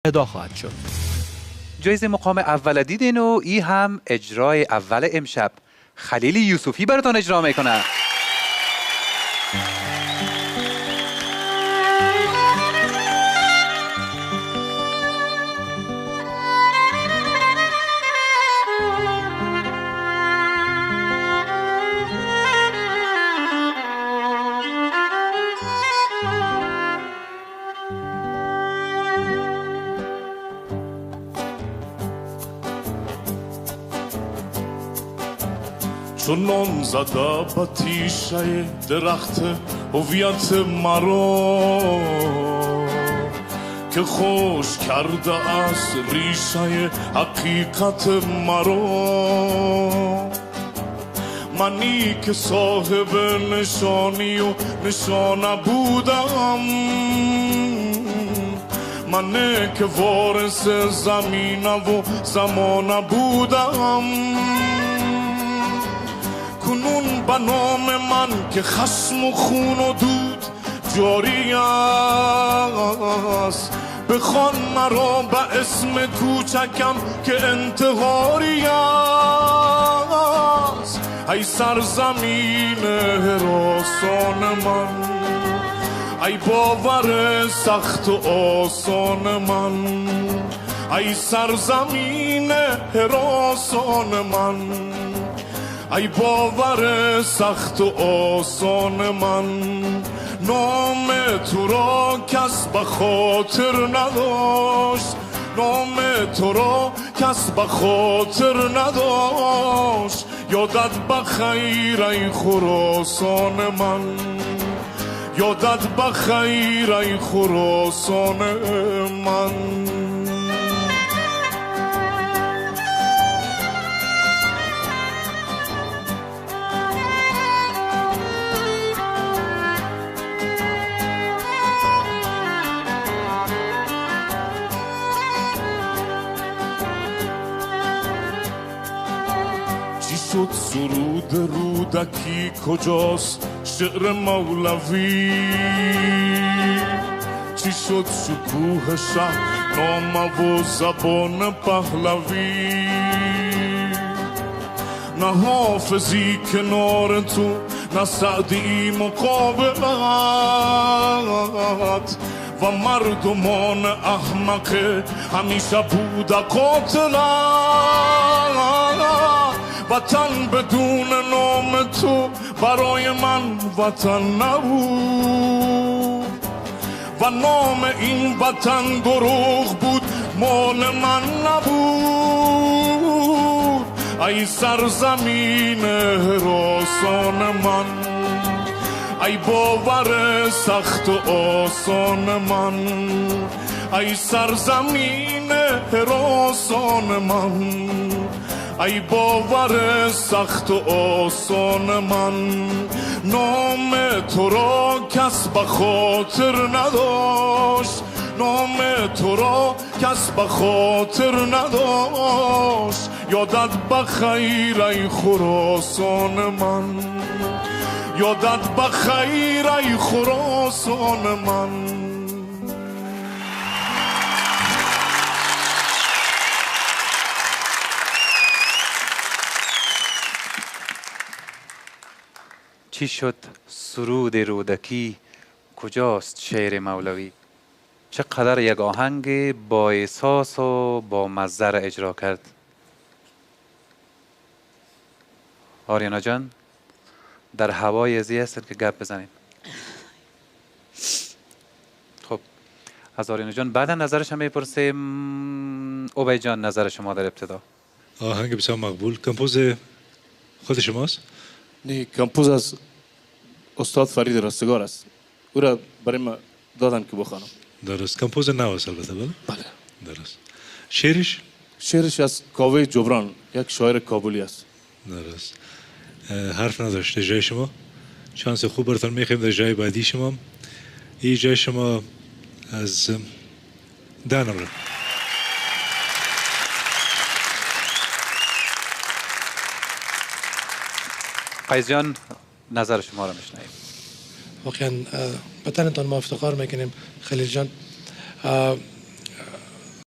ادا خواهد شد. جایزه مقام اول دیدین و ای هم اجرای اول امشب خلیل یوسفی براتون اجرا میکنه. چون زده به تیشه درخت هویت مرا که خوش کرده از ریشه حقیقت مرا، منی که صاحب نشانی و نشانه بودم، منی که وارث زمینه و زمانه بودم، کنون به نام من که خشم و خون و دود جاری است، بخوان مرا به اسم کوچکم که انتحاری است. ای سرزمین هراسان من، ای باور سخت و آسان من، ای سرزمین هراسان من، ای باور سخت و آسان من. نام تو را کس به خاطر نداشت، نام تو را کس به خاطر نداشت. یادت بخیر ای خراسان من، یادت بخیر ای خراسان من. شد سرود رودکی کجاست شعر مولوی، چی شد شکوه شهر نامه و زبان پهلوی. نه حافظی کنار تو، نه سعدی مقابلت، و مردمان احمق همیشه بوده قاتلت. وطن بدون نام تو برای من وطن نبود، و نام این وطن دروغ بود مال من نبود. ای سرزمین هراسان من، ای باور سخت و آسان من، ای سرزمین هراسان من، ای باور سخت و آسان من. نام تو را کس به خاطر نداشت، نام تو را کس به خاطر نداشت. یادت بخیر ای خراسان من، یادت بخیر ای خراسان من. چی شد سرود رودکی کجاست شعر مولوی. چقدر یک آهنگ با احساس و با مزه را اجرا کرد. آریانا جان در هوای ازی هستن که گپ بزنیم. خب از آریانا جان بعدا نظرش هم میپرسیم. عبید جان نظر شما در ابتدا. آهنگ بسیار مقبول. کمپوز خود شماست؟ نه، کمپوز از استاد فرید رستگار است. او را برای ما دادن که بخوانم. درست. کمپوز نو است البته. بله بله درست. شعرش؟ شعرش از کاوه جبران، یک شاعر کابلی است. درست. حرف نداشته جای شما. شانس خوب براتون میخوایم در جای بعدی شما. این جای شما از 10 نمره. قیس جان نظر شما را میشنویم. واقعا به تنتان ما افتخار میکنیم خلیل جان.